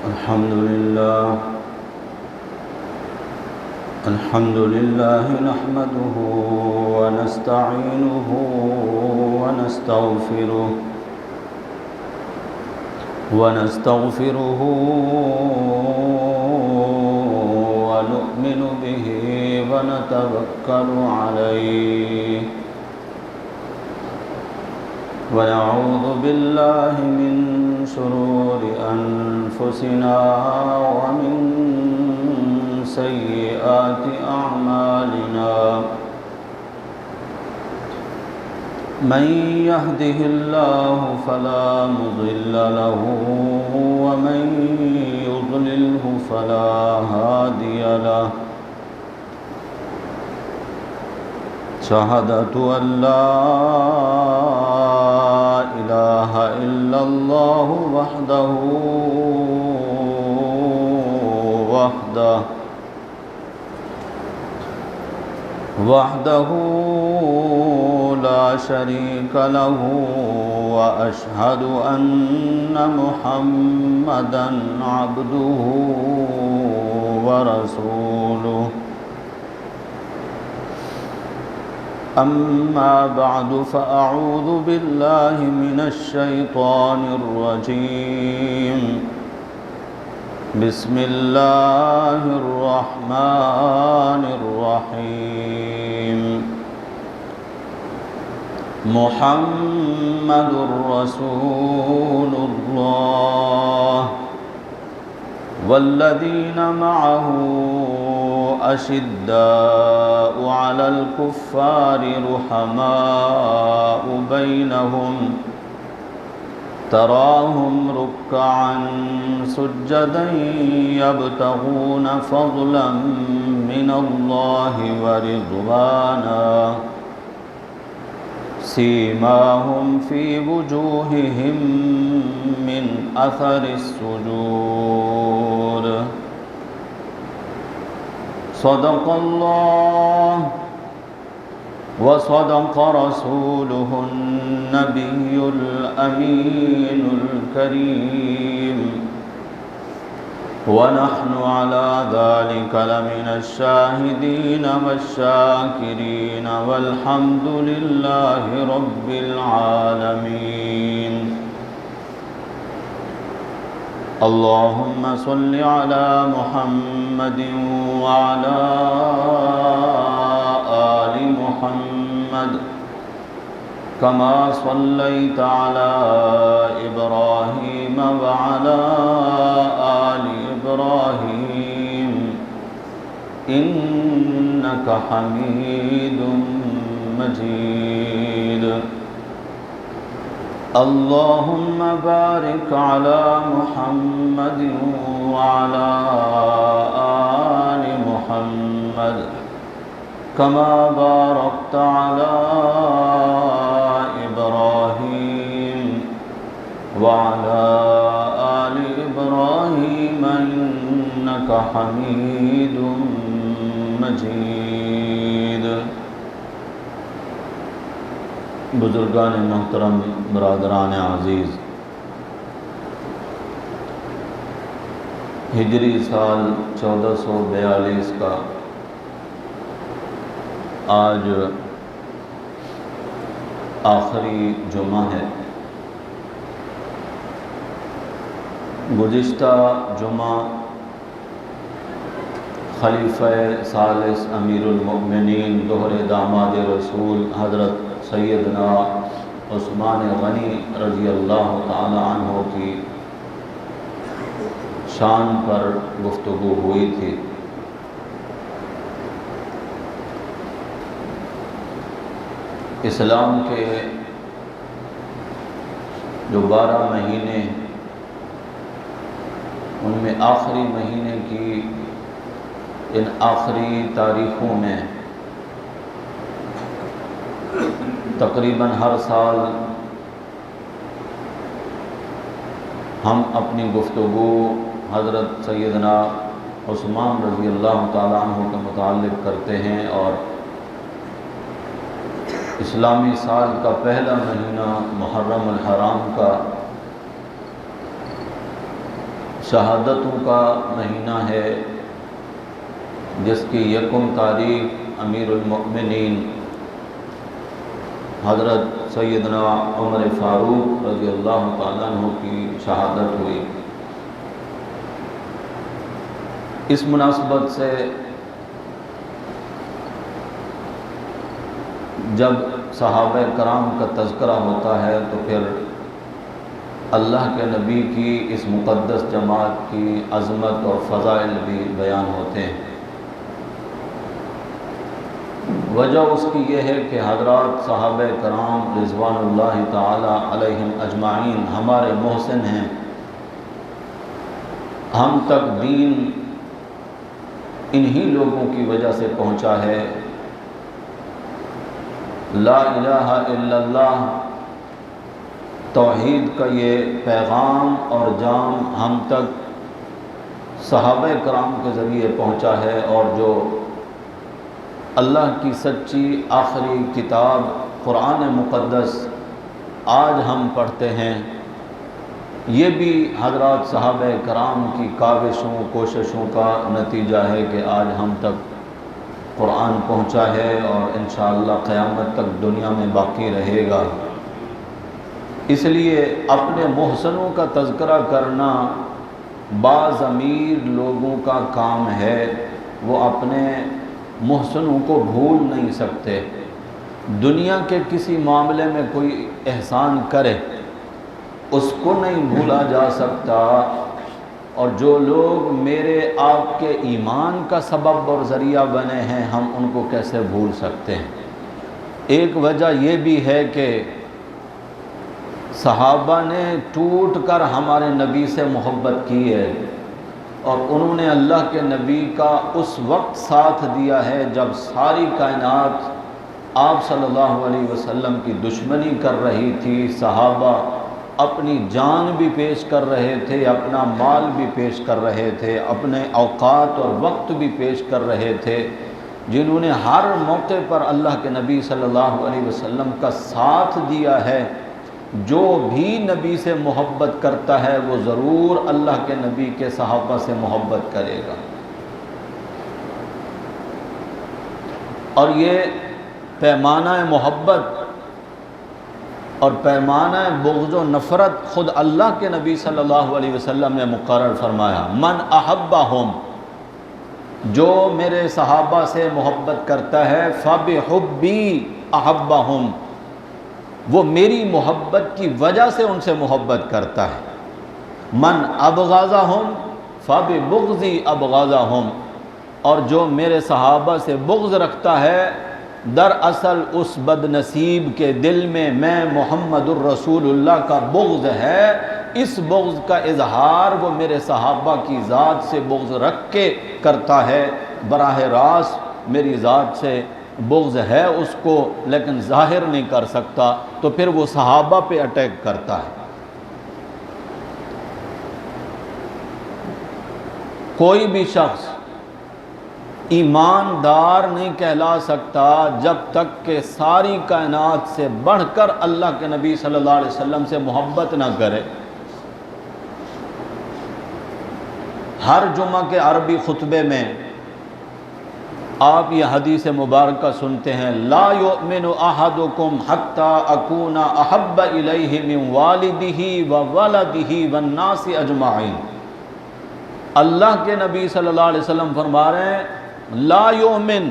الحمد لله نحمده ونستعينه ونستغفره ونؤمن به ونتوكل عليه ونعوذ بالله من شرور أنفسنا ومن سيئات أعمالنا من يهده الله فلا مضل له ومن يضلله فلا هادي له شهادة أن لا إله إلا الله وحده لا شريك له وأشهد أن محمدًا عبده ورسوله أما بعد فأعوذ بالله من الشيطان الرجيم بسم الله الرحمن الرحيم محمد رسول الله والذين معه أشداء على الكفار رحماء بينهم تراهم ركعا سجدا يبتغون فضلا من الله ورضوانا سيماهم في وجوههم من أثر السجود صدق الله وصدق رسوله النبي الأمين الكريم ونحن على ذلك لمن الشاهدين والشاكرين والحمد لله رب العالمين اللهم صل على محمد وعلى آل محمد كما صليت على إبراهيم وعلى آل إبراهيم إنك حميد مجيد اللهم بارك على محمد وعلى آل محمد كما باركت على إبراهيم وعلى آل إبراهيم إنك حميد مجيد بزرگان محترم، برادران عزیز، ہجری سال 1442 کا آج آخری جمعہ ہے۔ گزشتہ جمعہ خلیفہ ثالث امیر المؤمنین دوہرے داماد رسول حضرت سیدنا عثمان غنی رضی اللہ تعالی عنہ کی شان پر گفتگو ہوئی تھی۔ اسلام کے جو 12 مہینے، ان میں آخری مہینے کی ان آخری تاریخوں میں تقریباً ہر سال ہم اپنی گفتگو حضرت سیدنا عثمان رضی اللہ تعالیٰ عنہ کے متعلق کرتے ہیں، اور اسلامی سال کا پہلا مہینہ محرم الحرام کا شہادتوں کا مہینہ ہے، جس کی یکم تاریخ امیر المؤمنین حضرت سیدنا عمر فاروق رضی اللہ تعالیٰ عنہ کی شہادت ہوئی۔ اس مناسبت سے جب صحابہ کرام کا تذکرہ ہوتا ہے تو پھر اللہ کے نبی کی اس مقدس جماعت کی عظمت اور فضائل بھی بیان ہوتے ہیں۔ وجہ اس کی یہ ہے کہ حضرات صحابہ کرام رضوان اللہ تعالی علیہم اجمعین ہمارے محسن ہیں، ہم تک دین انہی لوگوں کی وجہ سے پہنچا ہے۔ لا الہ الا اللہ توحید کا یہ پیغام اور جام ہم تک صحابہ کرام کے ذریعے پہنچا ہے، اور جو اللہ کی سچی آخری کتاب قرآن مقدس آج ہم پڑھتے ہیں، یہ بھی حضرات صحابہ کرام کی کاوشوں کوششوں کا نتیجہ ہے کہ آج ہم تک قرآن پہنچا ہے اور انشاءاللہ قیامت تک دنیا میں باقی رہے گا۔ اس لیے اپنے محسنوں کا تذکرہ کرنا باضمیر لوگوں کا کام ہے، وہ اپنے محسنوں کو بھول نہیں سکتے۔ دنیا کے کسی معاملے میں کوئی احسان کرے اس کو نہیں بھولا جا سکتا، اور جو لوگ میرے آپ کے ایمان کا سبب اور ذریعہ بنے ہیں ہم ان کو کیسے بھول سکتے ہیں۔ ایک وجہ یہ بھی ہے کہ صحابہ نے ٹوٹ کر ہمارے نبی سے محبت کی ہے، اور انہوں نے اللہ کے نبی کا اس وقت ساتھ دیا ہے جب ساری کائنات آپ صلی اللہ علیہ وسلم کی دشمنی کر رہی تھی۔ صحابہ اپنی جان بھی پیش کر رہے تھے، اپنا مال بھی پیش کر رہے تھے، اپنے اوقات اور وقت بھی پیش کر رہے تھے، جنہوں نے ہر موقع پر اللہ کے نبی صلی اللہ علیہ وسلم کا ساتھ دیا ہے۔ جو بھی نبی سے محبت کرتا ہے وہ ضرور اللہ کے نبی کے صحابہ سے محبت کرے گا، اور یہ پیمانہ محبت اور پیمانہ بغض و نفرت خود اللہ کے نبی صلی اللہ علیہ وسلم نے مقرر فرمایا۔ من احبہم، جو میرے صحابہ سے محبت کرتا ہے، فبحبی احبہم، وہ میری محبت کی وجہ سے ان سے محبت کرتا ہے۔ من ابغضہم فببغضی ابغضہم، اور جو میرے صحابہ سے بغض رکھتا ہے دراصل اس بد نصیب کے دل میں محمد الرسول اللہ کا بغض ہے۔ اس بغض کا اظہار وہ میرے صحابہ کی ذات سے بغض رکھ کے کرتا ہے، براہ راست میری ذات سے بغض ہے اس کو لیکن ظاہر نہیں کر سکتا، تو پھر وہ صحابہ پہ اٹیک کرتا ہے۔ کوئی بھی شخص ایماندار نہیں کہلا سکتا جب تک کہ ساری کائنات سے بڑھ کر اللہ کے نبی صلی اللہ علیہ وسلم سے محبت نہ کرے۔ ہر جمعہ کے عربی خطبے میں آپ یہ حدیث مبارکہ سنتے ہیں، لا یؤمن احدکم حتی اکون احب الیہ من والدہ وولدہ والناس اجمعین۔ اللہ کے نبی صلی اللہ علیہ وسلم فرما رہے ہیں، لا یؤمن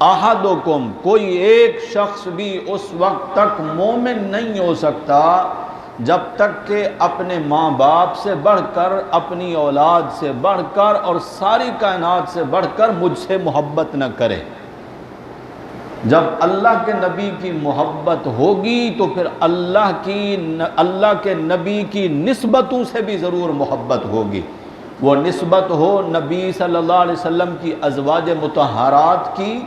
احدکم، کوئی ایک شخص بھی اس وقت تک مومن نہیں ہو سکتا جب تک کہ اپنے ماں باپ سے بڑھ کر، اپنی اولاد سے بڑھ کر اور ساری کائنات سے بڑھ کر مجھ سے محبت نہ کرے۔ جب اللہ کے نبی کی محبت ہوگی تو پھر اللہ کے نبی کی نسبتوں سے بھی ضرور محبت ہوگی۔ وہ نسبت ہو نبی صلی اللہ علیہ وسلم کی ازواج مطہرات کی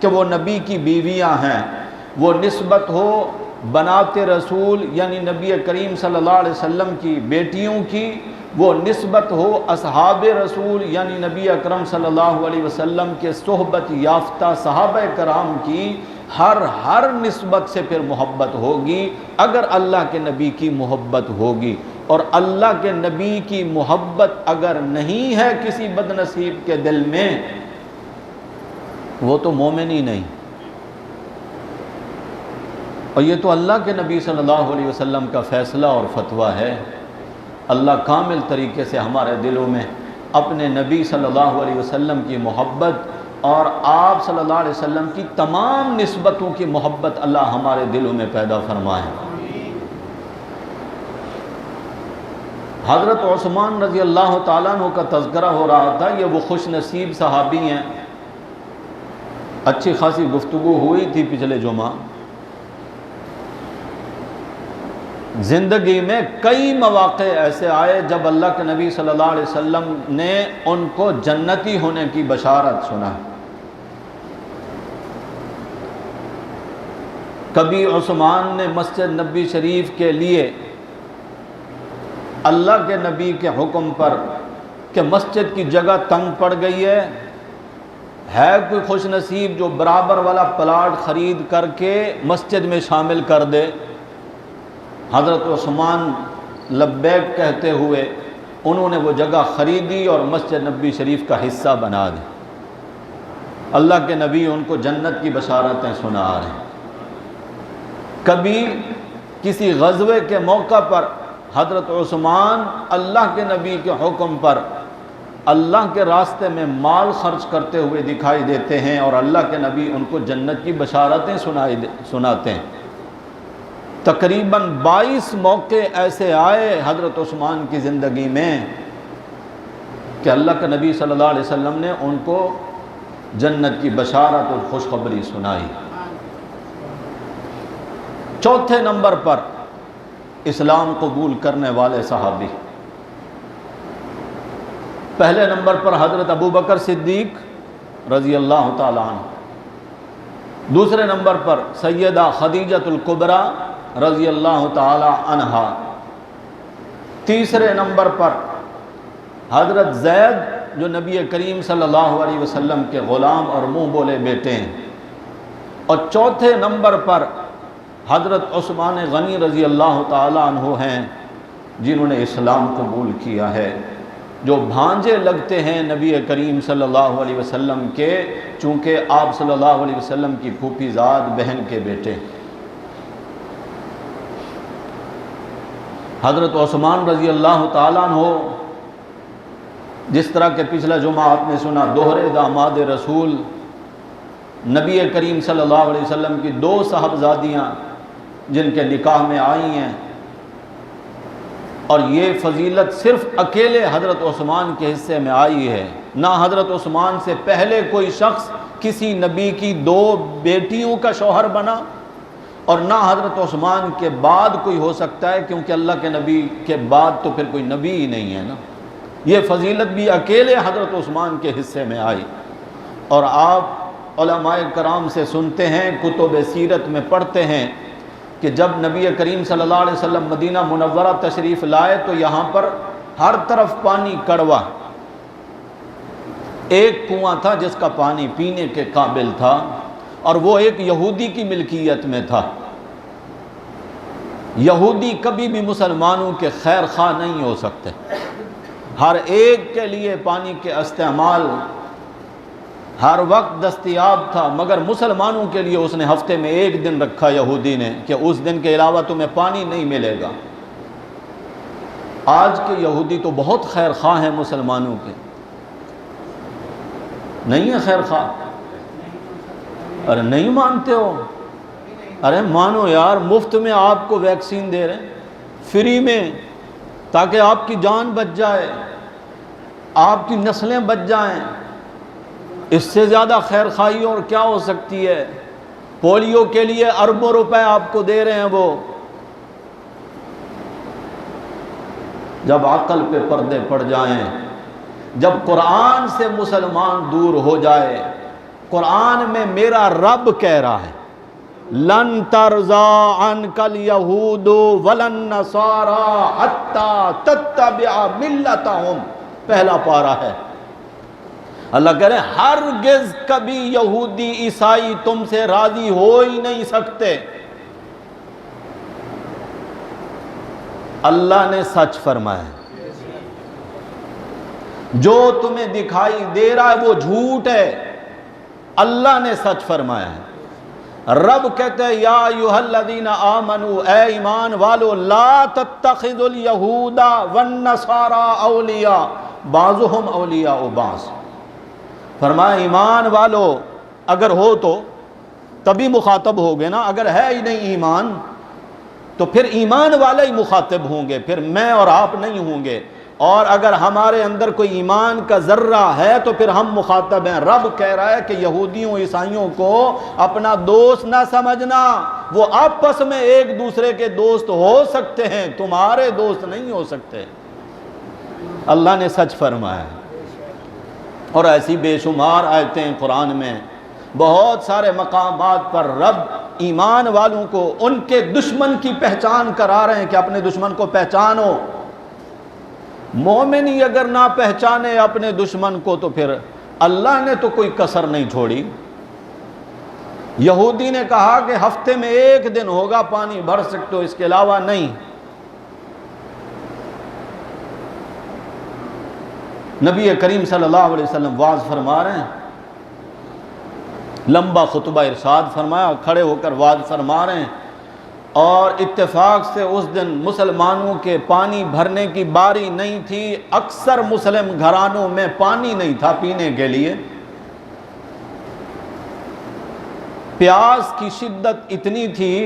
کہ وہ نبی کی بیویاں ہیں، وہ نسبت ہو بنات رسول یعنی نبی کریم صلی اللہ علیہ وسلم کی بیٹیوں کی، وہ نسبت ہو اصحاب رسول یعنی نبی اکرم صلی اللہ علیہ وسلم کے صحبت یافتہ صحابہ کرام کی، ہر نسبت سے پھر محبت ہوگی اگر اللہ کے نبی کی محبت ہوگی۔ اور اللہ کے نبی کی محبت اگر نہیں ہے کسی بد نصیب کے دل میں، وہ تو مومن ہی نہیں۔ اور یہ تو اللہ کے نبی صلی اللہ علیہ وسلم کا فیصلہ اور فتویٰ ہے۔ اللہ کامل طریقے سے ہمارے دلوں میں اپنے نبی صلی اللہ علیہ وسلم کی محبت اور آپ صلی اللہ علیہ وسلم کی تمام نسبتوں کی محبت اللہ ہمارے دلوں میں پیدا فرمائے۔ حضرت عثمان رضی اللہ تعالیٰ عنہ کا تذکرہ ہو رہا تھا۔ یہ وہ خوش نصیب صحابی ہیں، اچھی خاصی گفتگو ہوئی تھی پچھلے جمعہ۔ زندگی میں کئی مواقع ایسے آئے جب اللہ کے نبی صلی اللہ علیہ وسلم نے ان کو جنتی ہونے کی بشارت سنا۔ کبھی عثمان نے مسجد نبی شریف کے لیے اللہ کے نبی کے حکم پر کہ مسجد کی جگہ تنگ پڑ گئی ہے کوئی خوش نصیب جو برابر والا پلاٹ خرید کر کے مسجد میں شامل کر دے؟ حضرت عثمان لبیک کہتے ہوئے انہوں نے وہ جگہ خریدی اور مسجد نبی شریف کا حصہ بنا دی۔ اللہ کے نبی ان کو جنت کی بشارتیں سنا رہے ہیں۔ کبھی کسی غزوے کے موقع پر حضرت عثمان اللہ کے نبی کے حکم پر اللہ کے راستے میں مال خرچ کرتے ہوئے دکھائی دیتے ہیں اور اللہ کے نبی ان کو جنت کی بشارتیں سناتے ہیں۔ تقریباً 22 موقع ایسے آئے حضرت عثمان کی زندگی میں کہ اللہ کے نبی صلی اللہ علیہ وسلم نے ان کو جنت کی بشارت اور خوشخبری سنائی۔ چوتھے نمبر پر اسلام قبول کرنے والے صحابی۔ پہلے نمبر پر حضرت ابوبکر صدیق رضی اللہ تعالیٰ عنہ، دوسرے نمبر پر سیدہ خدیجۃ الکبریٰ رضی اللہ تعالی عنہا، تیسرے نمبر پر حضرت زید جو نبی کریم صلی اللہ علیہ وسلم کے غلام اور منہ بولے بیٹے ہیں، اور چوتھے نمبر پر حضرت عثمان غنی رضی اللہ تعالی عنہ ہیں جنہوں نے اسلام قبول کیا ہے، جو بھانجے لگتے ہیں نبی کریم صلی اللہ علیہ وسلم کے، چونکہ آپ صلی اللہ علیہ وسلم کی پھوپھی زاد بہن کے بیٹے۔ حضرت عثمان رضی اللہ تعالیٰ عنہ جس طرح کہ پچھلا جمعہ آپ نے سنا، دوہرے داماد رسول، نبی کریم صلی اللہ علیہ وسلم کی 2 صاحبزادیاں جن کے نکاح میں آئی ہیں، اور یہ فضیلت صرف اکیلے حضرت عثمان کے حصے میں آئی ہے۔ نہ حضرت عثمان سے پہلے کوئی شخص کسی نبی کی 2 بیٹیوں کا شوہر بنا، اور نہ حضرت عثمان کے بعد کوئی ہو سکتا ہے، کیونکہ اللہ کے نبی کے بعد تو پھر کوئی نبی ہی نہیں ہے نا۔ یہ فضیلت بھی اکیلے حضرت عثمان کے حصے میں آئی۔ اور آپ علماء کرام سے سنتے ہیں، کتب سیرت میں پڑھتے ہیں کہ جب نبی کریم صلی اللہ علیہ وسلم مدینہ منورہ تشریف لائے تو یہاں پر ہر طرف پانی کڑوا، ایک کنواں تھا جس کا پانی پینے کے قابل تھا، اور وہ ایک یہودی کی ملکیت میں تھا۔ یہودی کبھی بھی مسلمانوں کے خیر خواہ نہیں ہو سکتے، ہر ایک کے لیے پانی کے استعمال ہر وقت دستیاب تھا، مگر مسلمانوں کے لیے اس نے ہفتے میں 1 دن رکھا یہودی نے کہ اس دن کے علاوہ تمہیں پانی نہیں ملے گا۔ آج کے یہودی تو بہت خیر خواہ ہیں مسلمانوں کے، نہیں ہے خیر خواہ؟ ارے نہیں مانتے ہو؟ ارے مانو یار، مفت میں آپ کو ویکسین دے رہے ہیں، فری میں، تاکہ آپ کی جان بچ جائے، آپ کی نسلیں بچ جائیں۔ اس سے زیادہ خیر خواہی اور کیا ہو سکتی ہے؟ پولیو کے لیے اربوں روپے آپ کو دے رہے ہیں وہ۔ جب عقل پہ پردے پڑ جائیں، جب قرآن سے مسلمان دور ہو جائے، قرآن میں میرا رب کہہ رہا ہے لن ترضى عنك اليهود ولا النصارى حتى تتبع ملتهم، پہلا پارہ ہے۔ اللہ کہہ رہے ہیں ہرگز کبھی یہودی عیسائی تم سے راضی ہو ہی نہیں سکتے اللہ نے سچ فرمایا ہے، جو تمہیں دکھائی دے رہا ہے وہ جھوٹ ہے، اللہ نے سچ فرمایا ہے۔ رب کہتے ہیں یا ایھا الذین آمنوا، اے ایمان والو، لا تتخذوا الیہود والنصارى اولیاء بعضهم اولیاء بعض۔ فرمایا ایمان والو، اگر ہو تو تبھی مخاطب ہوگے نا، اگر ہے ہی نہیں ایمان تو پھر ایمان والے ہی مخاطب ہوں گے، پھر میں اور آپ نہیں ہوں گے، اور اگر ہمارے اندر کوئی ایمان کا ذرہ ہے تو پھر ہم مخاطب ہیں۔ رب کہہ رہا ہے کہ یہودیوں عیسائیوں کو اپنا دوست نہ سمجھنا، وہ آپس میں ایک دوسرے کے دوست ہو سکتے ہیں، تمہارے دوست نہیں ہو سکتے۔ اللہ نے سچ فرمایا ہے، اور ایسی بے شمار آیتیں قرآن میں، بہت سارے مقامات پر رب ایمان والوں کو ان کے دشمن کی پہچان کرا رہے ہیں کہ اپنے دشمن کو پہچانو۔ مومن ہی اگر نہ پہچانے اپنے دشمن کو تو پھر اللہ نے تو کوئی کسر نہیں چھوڑی۔ یہودی نے کہا کہ ہفتے میں ایک دن ہوگا پانی بھر سکتے ہو، اس کے علاوہ نہیں۔ نبی کریم صلی اللہ علیہ وسلم واعظ فرما رہے ہیں، لمبا خطبہ ارشاد فرمایا، کھڑے ہو کر واعظ فرما رہے ہیں، اور اتفاق سے اس دن مسلمانوں کے پانی بھرنے کی باری نہیں تھی، اکثر مسلم گھرانوں میں پانی نہیں تھا پینے کے لیے۔ پیاس کی شدت اتنی تھی،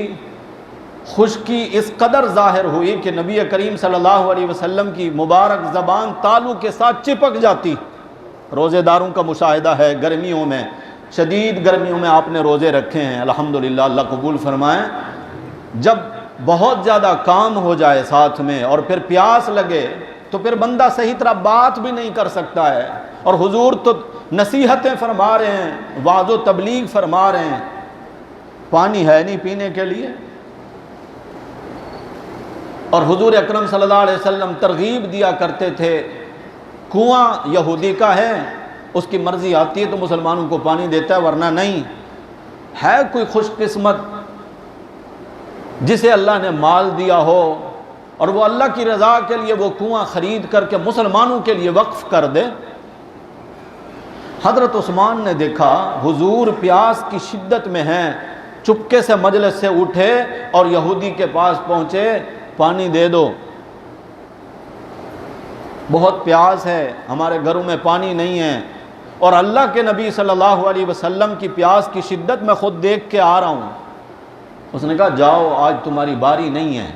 خشکی اس قدر ظاہر ہوئی کہ نبی کریم صلی اللہ علیہ وسلم کی مبارک زبان تالو کے ساتھ چپک جاتی۔ روزے داروں کا مشاہدہ ہے، گرمیوں میں، شدید گرمیوں میں آپ نے روزے رکھے ہیں، الحمدللہ، اللہ قبول فرمائیں۔ جب بہت زیادہ کام ہو جائے ساتھ میں اور پھر پیاس لگے تو پھر بندہ صحیح طرح بات بھی نہیں کر سکتا ہے، اور حضور تو نصیحتیں فرما رہے ہیں، وعظ و تبلیغ فرما رہے ہیں، پانی ہے نہیں پینے کے لیے۔ اور حضور اکرم صلی اللہ علیہ وسلم ترغیب دیا کرتے تھے، کنواں یہودی کا ہے، اس کی مرضی آتی ہے تو مسلمانوں کو پانی دیتا ہے، ورنہ نہیں۔ ہے کوئی خوش قسمت جسے اللہ نے مال دیا ہو اور وہ اللہ کی رضا کے لیے وہ کنواں خرید کر کے مسلمانوں کے لیے وقف کر دے؟ حضرت عثمان نے دیکھا حضور پیاس کی شدت میں ہیں، چپکے سے مجلس سے اٹھے اور یہودی کے پاس پہنچے، پانی دے دو، بہت پیاس ہے، ہمارے گھروں میں پانی نہیں ہے، اور اللہ کے نبی صلی اللہ علیہ وسلم کی پیاس کی شدت میں خود دیکھ کے آ رہا ہوں۔ اس نے کہا جاؤ، آج تمہاری باری نہیں ہے۔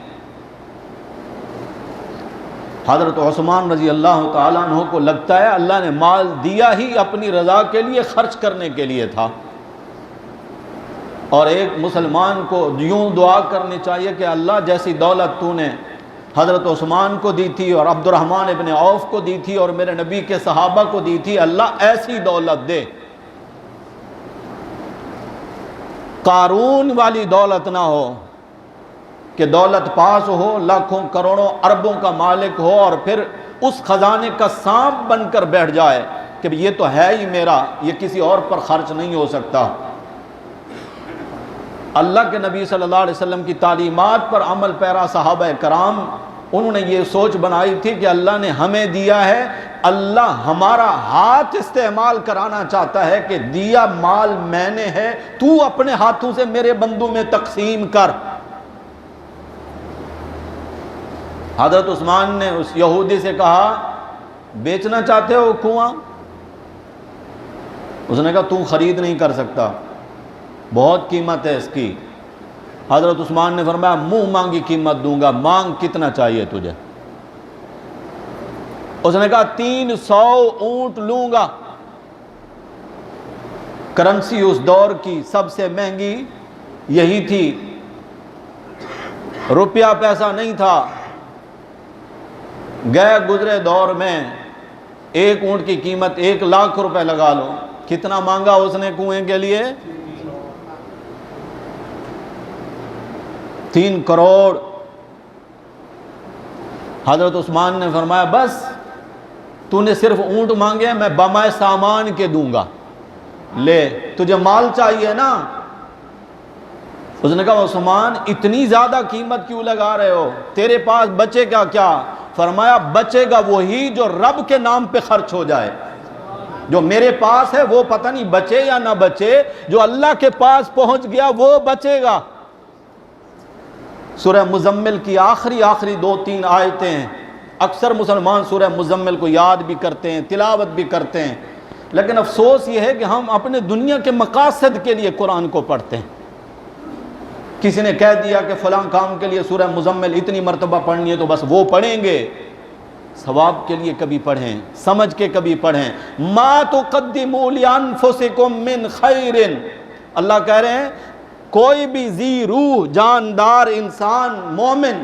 حضرت عثمان رضی اللہ تعالیٰ عنہ کو لگتا ہے اللہ نے مال دیا ہی اپنی رضا کے لیے، خرچ کرنے کے لیے تھا، اور ایک مسلمان کو یوں دعا کرنی چاہیے کہ اللہ جیسی دولت تو نے حضرت عثمان کو دی تھی اور عبد الرحمن ابن عوف کو دی تھی اور میرے نبی کے صحابہ کو دی تھی، اللہ ایسی دولت دے، قارون والی دولت نہ ہو کہ دولت پاس ہو، لاکھوں کروڑوں اربوں کا مالک ہو اور پھر اس خزانے کا سانپ بن کر بیٹھ جائے کہ یہ تو ہے ہی میرا، یہ کسی اور پر خرچ نہیں ہو سکتا۔ اللہ کے نبی صلی اللہ علیہ وسلم کی تعلیمات پر عمل پیرا صحابہ کرام، انہوں نے یہ سوچ بنائی تھی کہ اللہ نے ہمیں دیا ہے، اللہ ہمارا ہاتھ استعمال کرانا چاہتا ہے کہ دیا مال میں نے ہے، تو اپنے ہاتھوں سے میرے بندوں میں تقسیم کر۔ حضرت عثمان نے اس یہودی سے کہا بیچنا چاہتے ہو کنواں؟ اس نے کہا تو خرید نہیں کر سکتا، بہت قیمت ہے اس کی۔ حضرت عثمان نے فرمایا منہ مانگی قیمت دوں گا، مانگ کتنا چاہیے تجھے؟ اس نے کہا 300 اونٹ لوں گا۔ کرنسی اس دور کی سب سے مہنگی یہی تھی، روپیہ پیسہ نہیں تھا۔ گئے گزرے دور میں ایک اونٹ کی قیمت 1 لاکھ روپے لگا لو، کتنا مانگا اس نے کنویں کے لیے؟ 3 کروڑ۔ حضرت عثمان نے فرمایا بس تو نے صرف اونٹ مانگے، میں بمائے سامان کے دوں گا، لے، تجھے مال چاہیے نا؟ اس نے کہا عثمان اتنی زیادہ قیمت کیوں لگا رہے ہو، تیرے پاس بچے گا کیا؟ فرمایا بچے گا وہی جو رب کے نام پہ خرچ ہو جائے، جو میرے پاس ہے وہ پتہ نہیں بچے یا نہ بچے، جو اللہ کے پاس پہنچ گیا وہ بچے گا۔ سورہ مزمل کی آخری 2-3 آیتیں ہیں، اکثر مسلمان سورہ مزمل کو یاد بھی کرتے ہیں، تلاوت بھی کرتے ہیں، لیکن افسوس یہ ہے کہ ہم اپنے دنیا کے مقاصد کے لیے قرآن کو پڑھتے ہیں۔ کسی نے کہہ دیا کہ فلاں کام کے لیے سورہ مزمل اتنی مرتبہ پڑھنی ہے تو بس وہ پڑھیں گے، ثواب کے لیے کبھی پڑھیں، سمجھ کے کبھی پڑھیں۔ ما تقدموا لانفسکم من خیر، اللہ کہہ رہے ہیں کوئی بھی ذی روح جاندار انسان مومن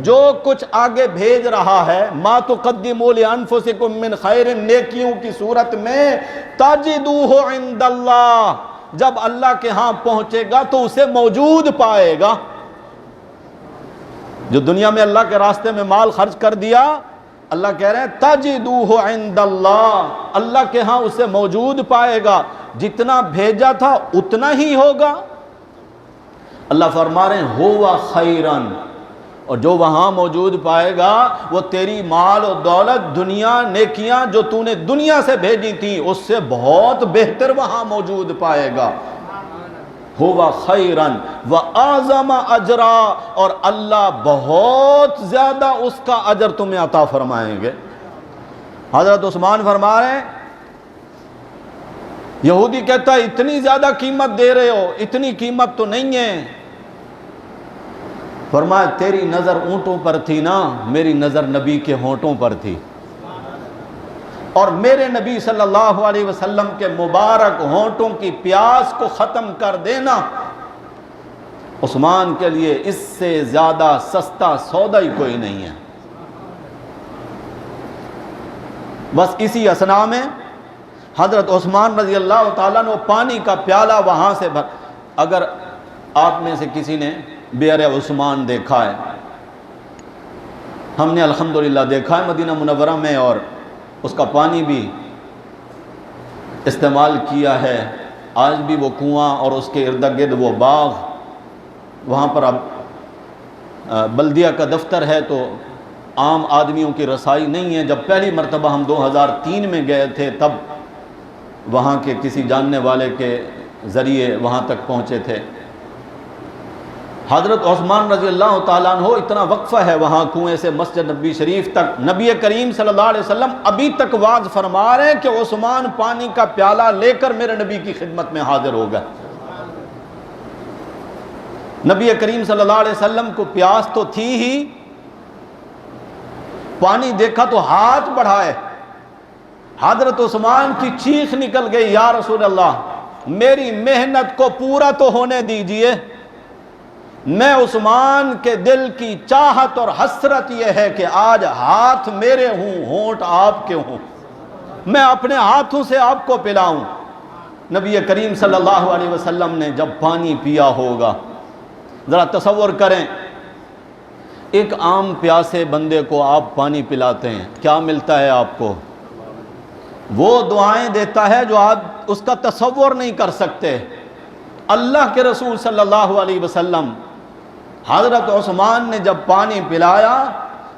جو کچھ آگے بھیج رہا ہے، ما تقدموا لانفسکم من خیر، نیکیوں کی صورت میں، تجدوہ عند اللہ، جب اللہ کے ہاں پہنچے گا تو اسے موجود پائے گا۔ جو دنیا میں اللہ کے راستے میں مال خرچ کر دیا، اللہ کہہ رہے ہیں تجدوہ عند اللہ، اللہ کے ہاں اسے موجود پائے گا، جتنا بھیجا تھا اتنا ہی ہوگا۔ اللہ فرما رہے ہیں ہوا خیرن، اور جو وہاں موجود پائے گا وہ تیری مال و دولت، دنیا، نیکیاں جو تو نے دنیا سے بھیجی تھی اس سے بہت بہتر وہاں موجود پائے گا۔ ہوا خیرن وَأَعْظَمَ أَجْرًا، اور اللہ بہت زیادہ اس کا اجر تمہیں عطا فرمائیں گے۔ حضرت عثمان فرما رہے ہیں، یہودی کہتا ہے اتنی زیادہ قیمت دے رہے ہو، اتنی قیمت تو نہیں ہے۔ فرمایا تیری نظر اونٹوں پر تھی نا، میری نظر نبی کے ہونٹوں پر تھی، اور میرے نبی صلی اللہ علیہ وسلم کے مبارک ہونٹوں کی پیاس کو ختم کر دینا عثمان کے لیے اس سے زیادہ سستا سودا ہی کوئی نہیں ہے۔ بس اسی اثنا میں حضرت عثمان رضی اللہ تعالیٰ نے پانی کا پیالہ وہاں سے بھر، اگر آپ میں سے کسی نے بئر عثمان دیکھا ہے، ہم نے الحمدللہ دیکھا ہے مدینہ منورہ میں، اور اس کا پانی بھی استعمال کیا ہے۔ آج بھی وہ کنواں اور اس کے ارد گرد وہ باغ، وہاں پر اب بلدیہ کا دفتر ہے تو عام آدمیوں کی رسائی نہیں ہے۔ جب پہلی مرتبہ ہم 2003 میں گئے تھے تب وہاں کے کسی جاننے والے کے ذریعے وہاں تک پہنچے تھے۔ حضرت عثمان رضی اللہ تعالیٰ عنہ، اتنا وقفہ ہے وہاں کنویں سے مسجد نبی شریف تک، نبی کریم صلی اللہ علیہ وسلم ابھی تک واعظ فرما رہے ہیں کہ عثمان پانی کا پیالہ لے کر میرے نبی کی خدمت میں حاضر ہو گئے۔ نبی کریم صلی اللہ علیہ وسلم کو پیاس تو تھی ہی، پانی دیکھا تو ہاتھ بڑھائے، حضرت عثمان کی چیخ نکل گئی، یا رسول اللہ میری محنت کو پورا تو ہونے دیجئے، میں عثمان کے دل کی چاہت اور حسرت یہ ہے کہ آج ہاتھ میرے ہوں، ہونٹ آپ کے ہوں، میں اپنے ہاتھوں سے آپ کو پلاؤں۔ نبی کریم صلی اللہ علیہ وسلم نے جب پانی پیا ہوگا، ذرا تصور کریں، ایک عام پیاسے بندے کو آپ پانی پلاتے ہیں، کیا ملتا ہے آپ کو؟ وہ دعائیں دیتا ہے جو آپ اس کا تصور نہیں کر سکتے۔ اللہ کے رسول صلی اللہ علیہ وسلم حضرت عثمان نے جب پانی پلایا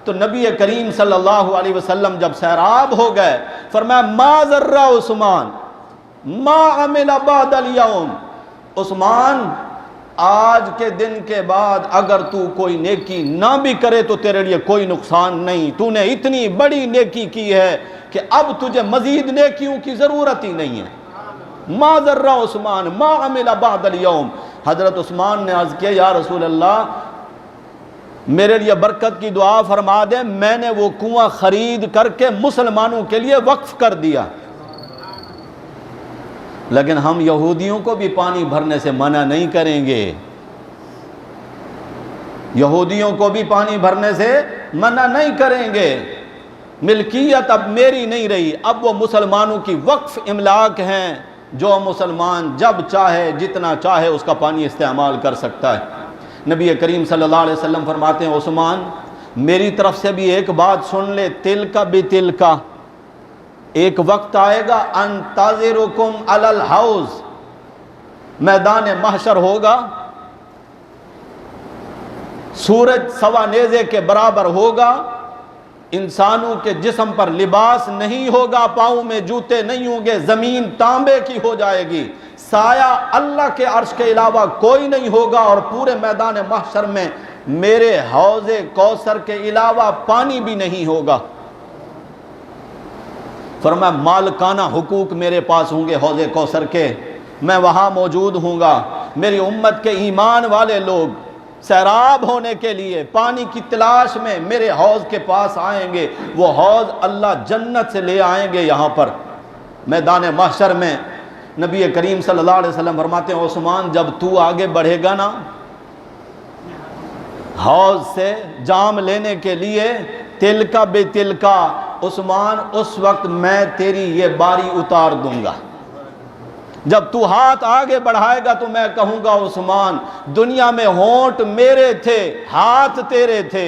تو نبی کریم صلی اللہ علیہ وسلم جب سیراب ہو گئے، فرمایا ما ضر عثمان ما عمل بعد اليوم، عثمان آج کے دن کے بعد اگر تو کوئی نیکی نہ بھی کرے تو تیرے لیے کوئی نقصان نہیں، تو نے اتنی بڑی نیکی کی ہے کہ اب تجھے مزید نیکیوں کی ضرورت ہی نہیں ہے۔ ما ضر عثمان ما عمل بعد اليوم، حضرت عثمان نے عرض کیا یا رسول اللہ میرے لیے برکت کی دعا فرما دیں، میں نے وہ کنواں خرید کر کے مسلمانوں کے لیے وقف کر دیا۔ لیکن ہم یہودیوں کو بھی پانی بھرنے سے منع نہیں کریں گے، یہودیوں کو بھی پانی بھرنے سے منع نہیں کریں گے۔ ملکیت اب میری نہیں رہی، اب وہ مسلمانوں کی وقف املاک ہیں، جو مسلمان جب چاہے جتنا چاہے اس کا پانی استعمال کر سکتا ہے۔ نبی کریم صلی اللہ علیہ وسلم فرماتے ہیں عثمان میری طرف سے بھی ایک بات سن لے، تل کا بھی تل کا، ایک وقت آئے گا انتظرکم علی الحوض، میدان محشر ہوگا، سورج سوا نیزے کے برابر ہوگا، انسانوں کے جسم پر لباس نہیں ہوگا، پاؤں میں جوتے نہیں ہوں گے، زمین تانبے کی ہو جائے گی، سایہ اللہ کے عرش کے علاوہ کوئی نہیں ہوگا، اور پورے میدان محشر میں میرے حوض کوثر کے علاوہ پانی بھی نہیں ہوگا۔ فرمایا مالکانہ حقوق میرے پاس ہوں گے حوض کوثر کے، میں وہاں موجود ہوں گا، میری امت کے ایمان والے لوگ سیراب ہونے کے لیے پانی کی تلاش میں میرے حوض کے پاس آئیں گے، وہ حوض اللہ جنت سے لے آئیں گے یہاں پر میدان محشر میں۔ نبی کریم صلی اللہ علیہ وسلم فرماتے ہیں عثمان جب تو آگے بڑھے گا نا حوض سے جام لینے کے لیے، تل کا بے تل کا، عثمان اس وقت میں تیری یہ باری اتار دوں گا۔ جب تو ہاتھ آگے بڑھائے گا تو میں کہوں گا عثمان دنیا میں ہونٹ میرے تھے، ہاتھ تیرے تھے،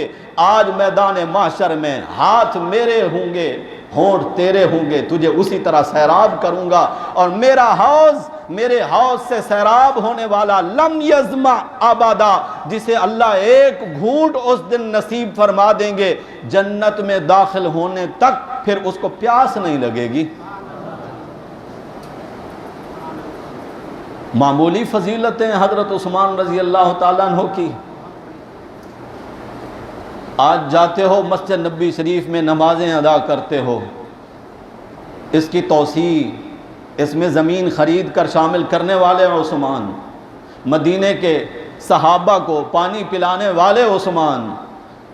آج میدان محشر میں ہاتھ میرے ہوں گے، ہونٹ تیرے ہوں گے، تجھے اسی طرح سیراب کروں گا، اور میرا حوض، میرے حوض سے سیراب ہونے والا لم یظمأ ابدا، جسے اللہ ایک گھونٹ اس دن نصیب فرما دیں گے، جنت میں داخل ہونے تک پھر اس کو پیاس نہیں لگے گی۔ معمولی فضیلتیں حضرت عثمان رضی اللہ تعالیٰ عنہ کی۔ آج جاتے ہو مسجد نبوی شریف میں نمازیں ادا کرتے ہو، اس کی توسیع، اس میں زمین خرید کر شامل کرنے والے عثمان، مدینے کے صحابہ کو پانی پلانے والے عثمان۔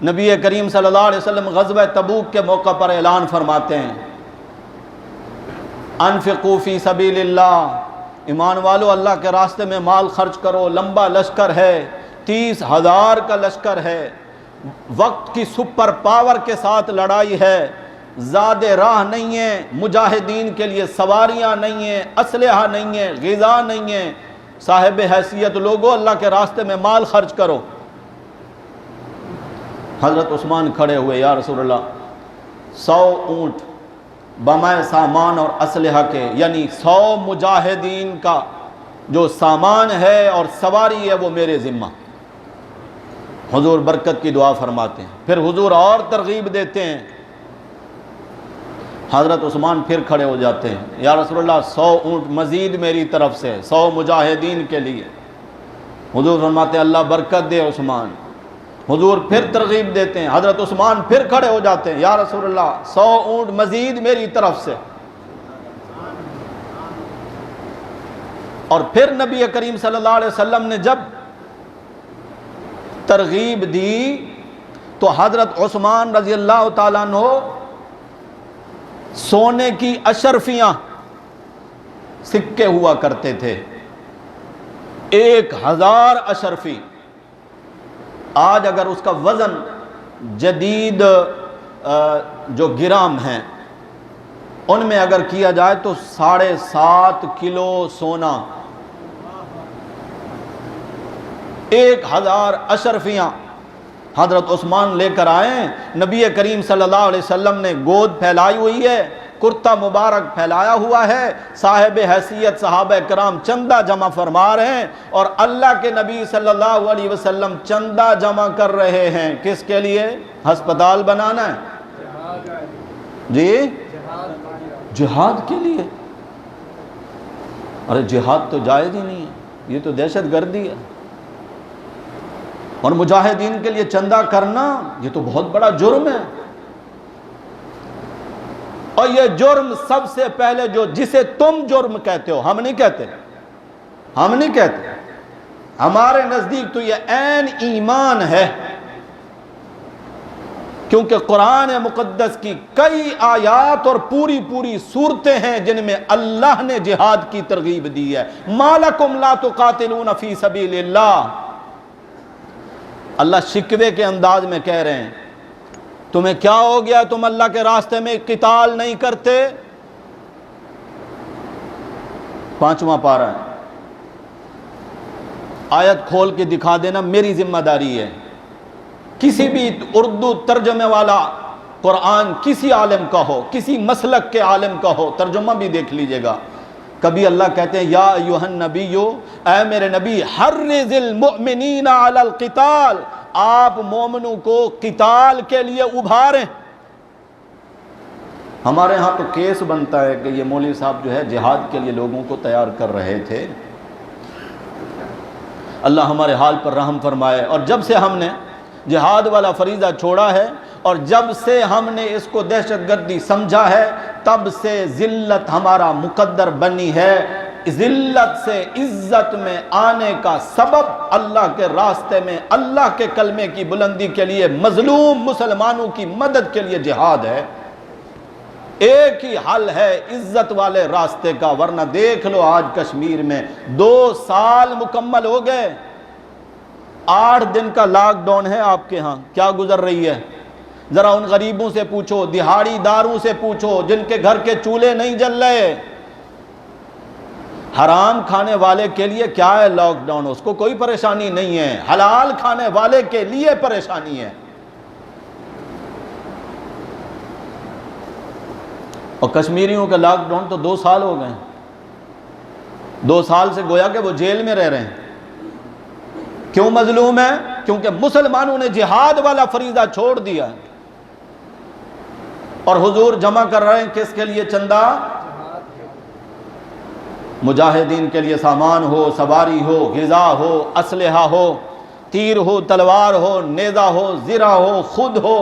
نبی کریم صلی اللہ علیہ وسلم غزوہ تبوک کے موقع پر اعلان فرماتے ہیں انفقوا فی سبیل اللہ، ایمان والو اللہ کے راستے میں مال خرچ کرو، لمبا لشکر ہے، 30,000 کا لشکر ہے، وقت کی سپر پاور کے ساتھ لڑائی ہے، زاد راہ نہیں ہے، مجاہدین کے لیے سواریاں نہیں ہیں، اسلحہ نہیں ہے، غذا نہیں ہے، صاحب حیثیت لوگوں اللہ کے راستے میں مال خرچ کرو۔ حضرت عثمان کھڑے ہوئے، یا رسول اللہ 100 اونٹ بمائے سامان اور اسلحہ کے، یعنی 100 مجاہدین کا جو سامان ہے اور سواری ہے وہ میرے ذمہ۔ حضور برکت کی دعا فرماتے ہیں، پھر حضور اور ترغیب دیتے ہیں، حضرت عثمان پھر کھڑے ہو جاتے ہیں، یا رسول اللہ 100 اونٹ مزید میری طرف سے 100 مجاہدین کے لیے۔ حضور فرماتے ہیں اللہ برکت دے عثمان۔ حضور پھر ترغیب دیتے ہیں، حضرت عثمان پھر کھڑے ہو جاتے ہیں، یا رسول اللہ 100 اونٹ مزید میری طرف سے۔ اور پھر نبی کریم صلی اللہ علیہ وسلم نے جب ترغیب دی تو حضرت عثمان رضی اللہ تعالیٰ عنہ سونے کی اشرفیاں سکے ہوا کرتے تھے، 1000 اشرفی۔ آج اگر اس کا وزن جدید جو گرام ہیں ان میں اگر کیا جائے تو 7.5 کلو سونا، 1000 اشرفیاں حضرت عثمان لے کر آئے۔ نبی کریم صلی اللہ علیہ وسلم نے گود پھیلائی ہوئی ہے، کرتا مبارک پھیلایا ہوا ہے، صاحب حیثیت صحابہ کرام چندہ جمع فرما رہے ہیں، اور اللہ کے نبی صلی اللہ علیہ وسلم چندہ جمع کر رہے ہیں۔ کس کے لیے؟ ہسپتال بنانا ہے جی، جہاد کے لیے۔ ارے جہاد تو جائز ہی نہیں ہے، یہ تو دہشت گردی ہے، اور مجاہدین کے لیے چندہ کرنا یہ تو بہت بڑا جرم ہے۔ اور یہ جرم سب سے پہلے جسے تم جرم کہتے ہو، ہم نہیں کہتے، ہم نہیں کہتے، ہمارے نزدیک تو یہ عین ایمان ہے، کیونکہ قرآن مقدس کی کئی آیات اور پوری صورتیں ہیں جن میں اللہ نے جہاد کی ترغیب دی ہے۔ ما لکم لا تقاتلون فی سبیل اللہ، اللہ شکوے کے انداز میں کہہ رہے ہیں تمہیں کیا ہو گیا، تم اللہ کے راستے میں قتال نہیں کرتے۔ 5واں پارہ ہے، آیت کھول کے دکھا دینا میری ذمہ داری ہے۔ کسی بھی اردو ترجمے والا قرآن کسی عالم کا ہو، کسی مسلک کے عالم کا ہو، ترجمہ بھی دیکھ لیجئے گا، کبھی اللہ کہتے ہیں یا ایھا النبی، اے میرے نبی، حرض المؤمنین علی القتال، آپ مومنوں کو قتال کے لیے ابھاریں۔ ہمارے ہاں تو کیس بنتا ہے کہ یہ مولوی صاحب جو ہے جہاد کے لیے لوگوں کو تیار کر رہے تھے۔ اللہ ہمارے حال پر رحم فرمائے۔ اور جب سے ہم نے جہاد والا فریضہ چھوڑا ہے اور جب سے ہم نے اس کو دہشت گردی سمجھا ہے، تب سے ذلت ہمارا مقدر بنی ہے۔ ذلت سے عزت میں آنے کا سبب اللہ کے راستے میں اللہ کے کلمے کی بلندی کے لیے مظلوم مسلمانوں کی مدد کے لیے جہاد ہے۔ ایک ہی حل ہے عزت والے راستے کا، ورنہ دیکھ لو آج کشمیر میں 2 سال مکمل ہو گئے، 8 دن کا لاک ڈاؤن ہے آپ کے ہاں، کیا گزر رہی ہے؟ ذرا ان غریبوں سے پوچھو، دہاڑی داروں سے پوچھو جن کے گھر کے چولہے نہیں جل رہے۔ حرام کھانے والے کے لیے کیا ہے لاک ڈاؤن؟ اس کو کوئی پریشانی نہیں ہے، حلال کھانے والے کے لیے پریشانی ہے۔ اور کشمیریوں کا لاک ڈاؤن تو 2 سال ہو گئے، 2 سال سے گویا کہ وہ جیل میں رہ رہے ہیں۔ کیوں مظلوم ہے؟ کیونکہ مسلمانوں نے جہاد والا فریضہ چھوڑ دیا۔ اور حضور جمع کر رہے ہیں کس کے لیے چندہ؟ مجاہدین کے لیے سامان ہو، سواری ہو، غذا ہو، اسلحہ ہو، تیر ہو، تلوار ہو، نیزہ ہو، زرہ ہو، خود ہو۔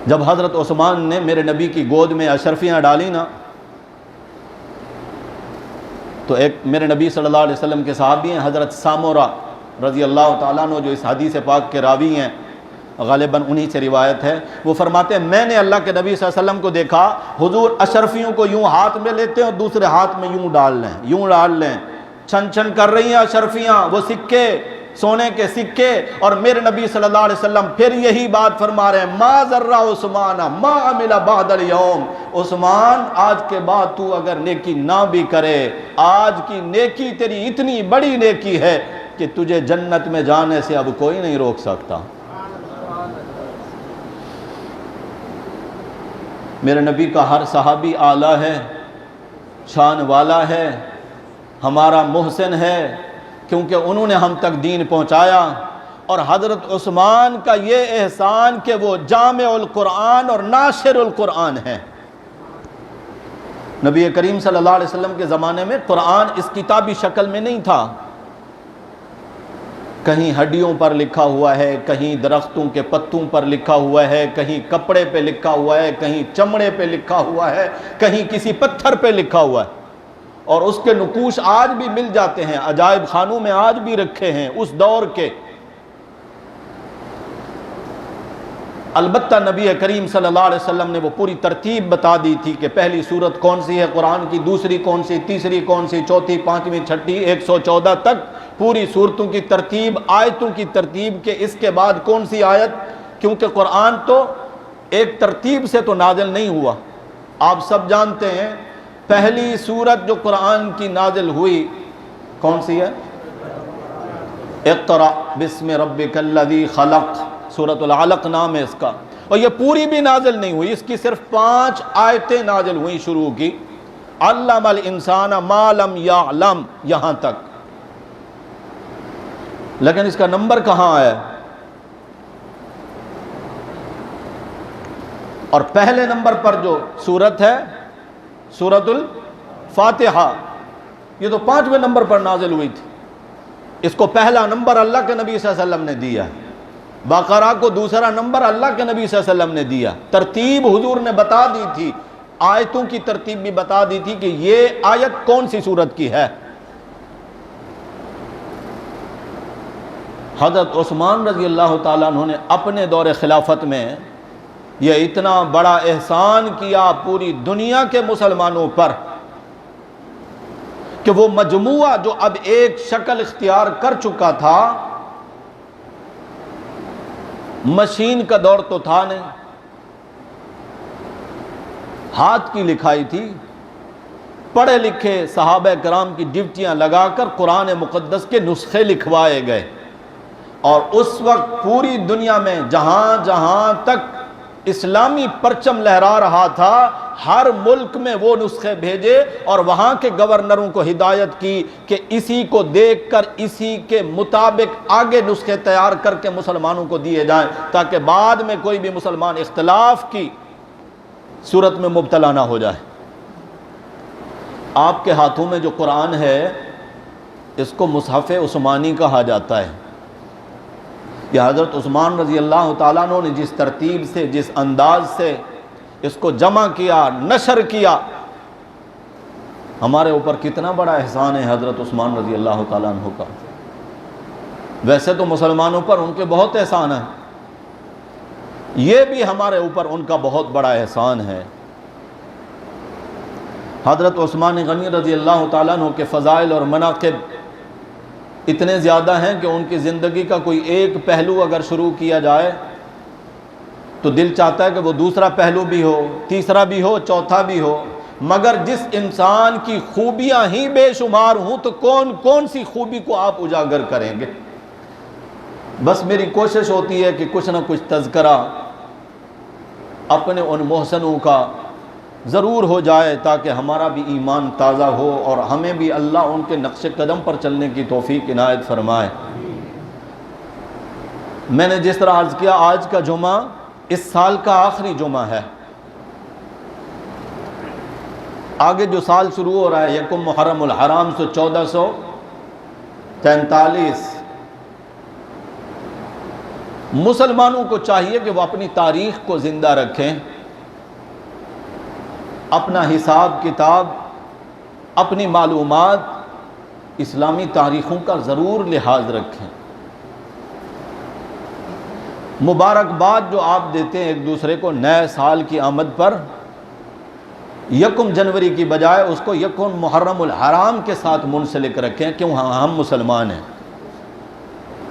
جب حضرت عثمان نے میرے نبی کی گود میں اشرفیاں ڈالی نا، تو ایک میرے نبی صلی اللہ علیہ وسلم کے صحابی ہیں حضرت سامورہ رضی اللہ تعالیٰ عنہ، جو اس حدیث پاک کے راوی ہیں، غالباً انہی سے روایت ہے۔ وہ فرماتے ہیں میں نے اللہ کے نبی صلی اللہ علیہ وسلم کو دیکھا، حضور اشرفیوں کو یوں ہاتھ میں لیتے ہیں اور دوسرے ہاتھ میں یوں ڈال لیں، یوں ڈال لیں، چھن چھن کر رہی ہیں اشرفیاں، وہ سکے، سونے کے سکے۔ اور میرے نبی صلی اللہ علیہ وسلم پھر یہی بات فرما رہے ہیں، ما ذرہ عثمان ما عمل بعد اليوم، عثمان آج کے بعد تو اگر نیکی نہ بھی کرے، آج کی نیکی تیری اتنی بڑی نیکی ہے کہ تجھے جنت میں جانے سے اب کوئی نہیں روک سکتا۔ میرے نبی کا ہر صحابی اعلیٰ ہے، شان والا ہے، ہمارا محسن ہے، کیونکہ انہوں نے ہم تک دین پہنچایا۔ اور حضرت عثمان کا یہ احسان کہ وہ جامع القرآن اور ناشر القرآن ہے۔ نبی کریم صلی اللہ علیہ وسلم کے زمانے میں قرآن اس کتابی شکل میں نہیں تھا، کہیں ہڈیوں پر لکھا ہوا ہے، کہیں درختوں کے پتوں پر لکھا ہوا ہے، کہیں کپڑے پہ لکھا ہوا ہے، کہیں چمڑے پہ لکھا ہوا ہے، کہیں کسی پتھر پہ لکھا ہوا ہے۔ اور اس کے نقوش آج بھی مل جاتے ہیں، عجائب خانوں میں آج بھی رکھے ہیں اس دور کے۔ البتہ نبی کریم صلی اللہ علیہ وسلم نے وہ پوری ترتیب بتا دی تھی کہ پہلی سورت کون سی ہے قرآن کی، دوسری کون سی، تیسری کون سی، چوتھی، پانچویں، چھٹی، 114 تک پوری سورتوں کی ترتیب، آیتوں کی ترتیب کہ اس کے بعد کون سی آیت، کیونکہ قرآن تو ایک ترتیب سے تو نازل نہیں ہوا۔ آپ سب جانتے ہیں پہلی سورت جو قرآن کی نازل ہوئی کون سی ہے؟ اقرأ بسم ربک الذی خلق، سورۃ العلق نام ہے اس کا۔ اور یہ پوری بھی نازل نہیں ہوئی، اس کی صرف 5 آیتیں نازل ہوئی شروع کی، علم الانسان ما لم یعلم یہاں تک۔ لیکن اس کا نمبر کہاں ہے؟ اور پہلے نمبر پر جو سورت ہے سورۃ الفاتحہ، یہ تو 5ویں نمبر پر نازل ہوئی تھی۔ اس کو پہلا نمبر اللہ کے نبی صلی اللہ علیہ وسلم نے دیا، بقرہ کو دوسرا نمبر اللہ کے نبی صلی اللہ علیہ وسلم نے دیا۔ ترتیب حضور نے بتا دی تھی، آیتوں کی ترتیب بھی بتا دی تھی کہ یہ آیت کون سی سورت کی ہے۔ حضرت عثمان رضی اللہ تعالیٰ عنہ نے اپنے دور خلافت میں یہ اتنا بڑا احسان کیا پوری دنیا کے مسلمانوں پر کہ وہ مجموعہ جو اب ایک شکل اختیار کر چکا تھا، مشین کا دور تو تھا نہیں، ہاتھ کی لکھائی تھی، پڑھے لکھے صحابہ کرام کی ڈیوٹیاں لگا کر قرآن مقدس کے نسخے لکھوائے گئے۔ اور اس وقت پوری دنیا میں جہاں جہاں تک اسلامی پرچم لہرا رہا تھا، ہر ملک میں وہ نسخے بھیجے اور وہاں کے گورنروں کو ہدایت کی کہ اسی کو دیکھ کر اسی کے مطابق آگے نسخے تیار کر کے مسلمانوں کو دیے جائیں، تاکہ بعد میں کوئی بھی مسلمان اختلاف کی صورت میں مبتلا نہ ہو جائے۔ آپ کے ہاتھوں میں جو قرآن ہے اس کو مصحف عثمانی کہا جاتا ہے۔ یہ حضرت عثمان رضی اللہ تعالیٰ عنہ نے جس ترتیب سے، جس انداز سے اس کو جمع کیا، نشر کیا، ہمارے اوپر کتنا بڑا احسان ہے حضرت عثمان رضی اللہ تعالیٰ عنہ کا۔ ویسے تو مسلمانوں پر ان کے بہت احسان ہیں، یہ بھی ہمارے اوپر ان کا بہت بڑا احسان ہے۔ حضرت عثمان غنی رضی اللہ تعالیٰ عنہ کے فضائل اور مناقب اتنے زیادہ ہیں کہ ان کی زندگی کا کوئی ایک پہلو اگر شروع کیا جائے تو دل چاہتا ہے کہ وہ دوسرا پہلو بھی ہو، تیسرا بھی ہو، چوتھا بھی ہو، مگر جس انسان کی خوبیاں ہی بے شمار ہوں تو کون سی خوبی کو آپ اجاگر کریں گے؟ بس میری کوشش ہوتی ہے کہ کچھ نہ کچھ تذکرہ اپنے ان محسنوں کا ضرور ہو جائے تاکہ ہمارا بھی ایمان تازہ ہو اور ہمیں بھی اللہ ان کے نقش قدم پر چلنے کی توفیق عنایت فرمائے۔ میں نے جس طرح عرض کیا، آج کا جمعہ اس سال کا آخری جمعہ ہے۔ آگے جو سال شروع ہو رہا ہے یکم محرم الحرام سے 1443، مسلمانوں کو چاہیے کہ وہ اپنی تاریخ کو زندہ رکھیں، اپنا حساب کتاب، اپنی معلومات اسلامی تاریخوں کا ضرور لحاظ رکھیں۔ مبارکباد جو آپ دیتے ہیں ایک دوسرے کو نئے سال کی آمد پر، یکم جنوری کی بجائے اس کو یکم محرم الحرام کے ساتھ منسلک رکھیں، کیوں ہم مسلمان ہیں۔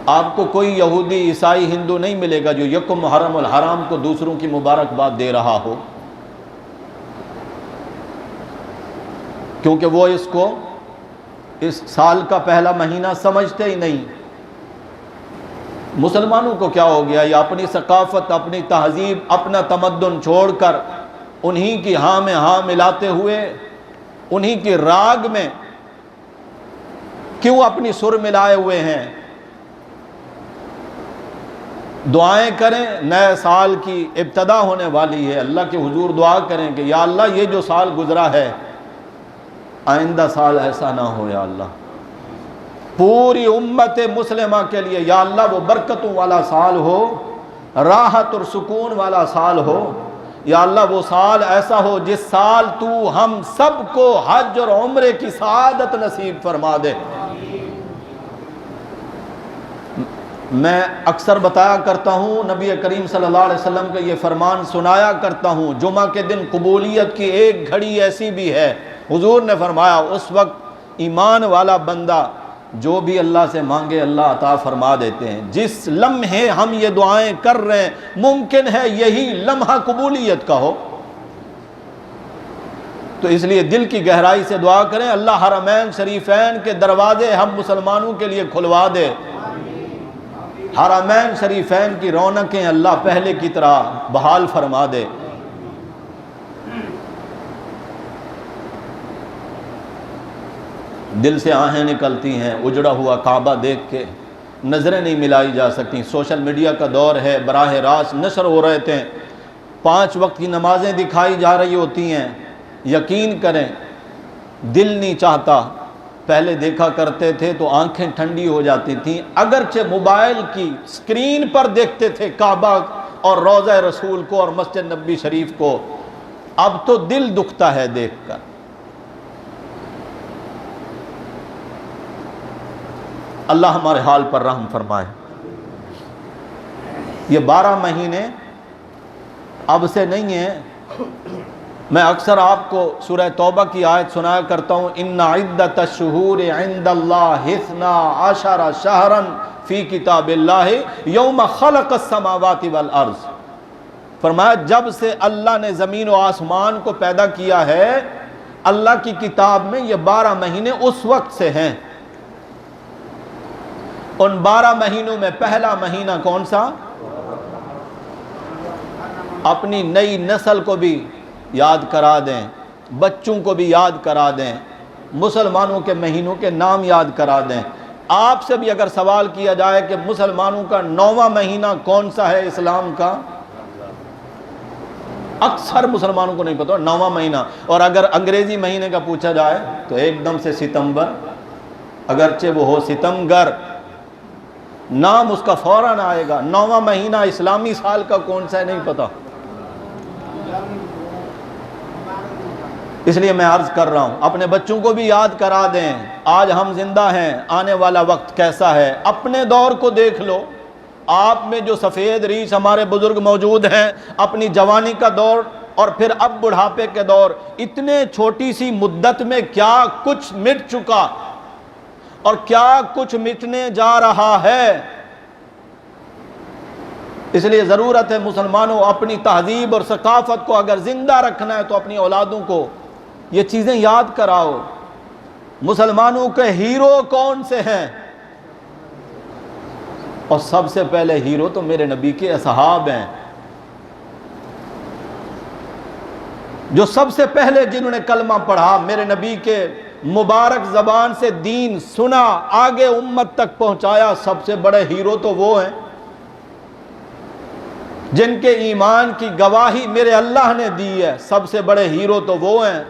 آپ کو کوئی یہودی، عیسائی، ہندو نہیں ملے گا جو یکم محرم الحرام کو دوسروں کی مبارکباد دے رہا ہو، کیونکہ وہ اس کو اس سال کا پہلا مہینہ سمجھتے ہی نہیں۔ مسلمانوں کو کیا ہو گیا، یہ اپنی ثقافت، اپنی تہذیب، اپنا تمدن چھوڑ کر انہی کی ہاں میں ہاں ملاتے ہوئے انہی کی راگ میں کیوں اپنی سر ملائے ہوئے ہیں۔ دعائیں کریں، نئے سال کی ابتدا ہونے والی ہے، اللہ کے حضور دعا کریں کہ یا اللہ یہ جو سال گزرا ہے آئندہ سال ایسا نہ ہو، یا اللہ پوری امت مسلمہ کے لیے یا اللہ وہ برکتوں والا سال ہو، راحت اور سکون والا سال ہو، یا اللہ وہ سال ایسا ہو جس سال تو ہم سب کو حج اور عمرے کی سعادت نصیب فرما دے۔ میں اکثر بتایا کرتا ہوں، نبی کریم صلی اللہ علیہ وسلم کا یہ فرمان سنایا کرتا ہوں، جمعہ کے دن قبولیت کی ایک گھڑی ایسی بھی ہے، حضور نے فرمایا اس وقت ایمان والا بندہ جو بھی اللہ سے مانگے اللہ عطا فرما دیتے ہیں۔ جس لمحے ہم یہ دعائیں کر رہے ہیں ممکن ہے یہی لمحہ قبولیت کا ہو، تو اس لیے دل کی گہرائی سے دعا کریں اللہ حرمین شریفین کے دروازے ہم مسلمانوں کے لیے کھلوا دے، حرمین شریفین کی رونقیں اللہ پہلے کی طرح بحال فرما دے۔ دل سے آہیں نکلتی ہیں، اجڑا ہوا کعبہ دیکھ کے نظریں نہیں ملائی جا سکتی۔ سوشل میڈیا کا دور ہے، براہ راست نشر ہو رہے تھے، 5 وقت کی نمازیں دکھائی جا رہی ہوتی ہیں، یقین کریں دل نہیں چاہتا۔ پہلے دیکھا کرتے تھے تو آنکھیں ٹھنڈی ہو جاتی تھیں، اگرچہ موبائل کی سکرین پر دیکھتے تھے کعبہ اور روضہ رسول کو اور مسجد نبوی شریف کو، اب تو دل دکھتا ہے دیکھ کر۔ اللہ ہمارے حال پر رحم فرمائے۔ یہ 12 مہینے اب سے نہیں ہیں، میں اکثر آپ کو سورہ توبہ کی آیت سنایا کرتا ہوں، ان عدت الشہور عند اللہ 12 شہرا فی کتاب اللہ یوم خلق السماوات والارض۔ فرمایا جب سے اللہ نے زمین و آسمان کو پیدا کیا ہے، اللہ کی کتاب میں یہ 12 مہینے اس وقت سے ہیں۔ ان 12 مہینوں میں پہلا مہینہ کون سا؟ اپنی نئی نسل کو بھی یاد کرا دیں، بچوں کو بھی یاد کرا دیں، مسلمانوں کے مہینوں کے نام یاد کرا دیں۔ آپ سے بھی اگر سوال کیا جائے کہ مسلمانوں کا 9واں مہینہ کون سا ہے اسلام کا، اکثر مسلمانوں کو نہیں پتا 9واں مہینہ، اور اگر انگریزی مہینے کا پوچھا جائے تو ایک دم سے ستمبر، اگرچہ وہ ہو ستمگر، نام اس کا فوراً آئے گا۔ 9واں مہینہ اسلامی سال کا کون سا ہے نہیں پتا۔ اس لیے میں عرض کر رہا ہوں اپنے بچوں کو بھی یاد کرا دیں، آج ہم زندہ ہیں، آنے والا وقت کیسا ہے اپنے دور کو دیکھ لو۔ آپ میں جو سفید ریش ہمارے بزرگ موجود ہیں، اپنی جوانی کا دور اور پھر اب بڑھاپے کے دور، اتنے چھوٹی سی مدت میں کیا کچھ مٹ چکا اور کیا کچھ مٹنے جا رہا ہے۔ اس لیے ضرورت ہے مسلمانوں اپنی تہذیب اور ثقافت کو اگر زندہ رکھنا ہے تو اپنی اولادوں کو یہ چیزیں یاد کراؤ۔ مسلمانوں کے ہیرو کون سے ہیں؟ اور سب سے پہلے ہیرو تو میرے نبی کے اصحاب ہیں، جو سب سے پہلے جنہوں نے کلمہ پڑھا، میرے نبی کے مبارک زبان سے دین سنا، آگے امت تک پہنچایا، سب سے بڑے ہیرو تو وہ ہیں جن کے ایمان کی گواہی میرے اللہ نے دی ہے۔ سب سے بڑے ہیرو تو وہ ہیں،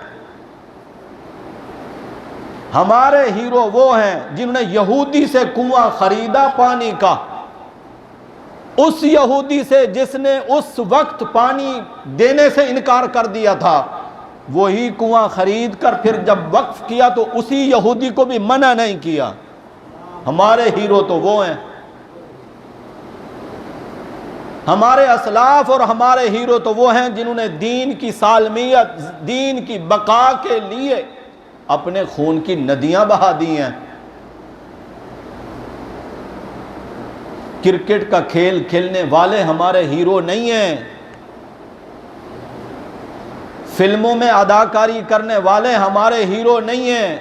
ہمارے ہیرو وہ ہیں جنہوں نے یہودی سے کنواں خریدا پانی کا، اس یہودی سے جس نے اس وقت پانی دینے سے انکار کر دیا تھا، وہی کنواں خرید کر پھر جب وقف کیا تو اسی یہودی کو بھی منع نہیں کیا۔ ہمارے ہیرو تو وہ ہیں، ہمارے اسلاف اور ہمارے ہیرو تو وہ ہیں جنہوں نے دین کی سالمیت، دین کی بقا کے لیے اپنے خون کی ندیاں بہا دی ہیں۔ کرکٹ کا کھیل کھیلنے والے ہمارے ہیرو نہیں ہیں، فلموں میں اداکاری کرنے والے ہمارے ہیرو نہیں ہیں،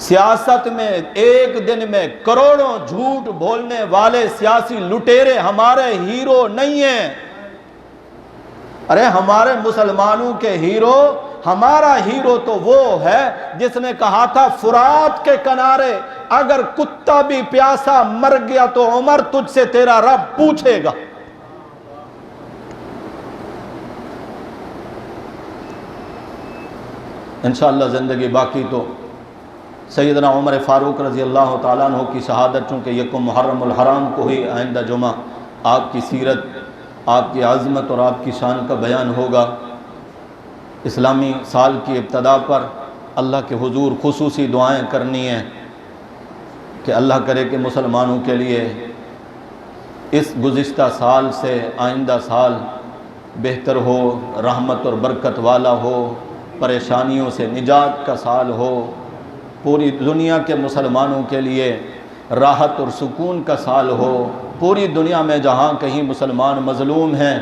سیاست میں ایک دن میں کروڑوں جھوٹ بولنے والے سیاسی لٹیرے ہمارے ہیرو نہیں ہیں۔ ارے ہمارے مسلمانوں کے ہیرو، ہمارا ہیرو تو وہ ہے جس نے کہا تھا فرات کے کنارے اگر کتا بھی پیاسا مر گیا تو عمر تجھ سے تیرا رب پوچھے گا۔ انشاءاللہ زندگی باقی تو سیدنا عمر فاروق رضی اللہ تعالیٰ عنہ کی شہادت، چونکہ یکم محرم الحرام کو ہی آئندہ جمعہ آپ کی سیرت، آپ کی عظمت اور آپ کی شان کا بیان ہوگا۔ اسلامی سال کی ابتدا پر اللہ کے حضور خصوصی دعائیں کرنی ہیں کہ اللہ کرے کہ مسلمانوں کے لیے اس گزشتہ سال سے آئندہ سال بہتر ہو، رحمت اور برکت والا ہو، پریشانیوں سے نجات کا سال ہو، پوری دنیا کے مسلمانوں کے لیے راحت اور سکون کا سال ہو۔ پوری دنیا میں جہاں کہیں مسلمان مظلوم ہیں،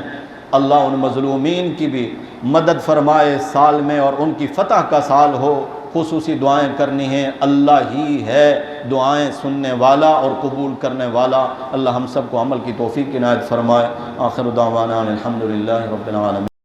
اللہ ان مظلومین کی بھی مدد فرمائے سال میں، اور ان کی فتح کا سال ہو۔ خصوصی دعائیں کرنی ہیں، اللہ ہی ہے دعائیں سننے والا اور قبول کرنے والا۔ اللہ ہم سب کو عمل کی توفیق عنایت فرمائے۔ آخر دعوانا الحمدللہ رب العالمین۔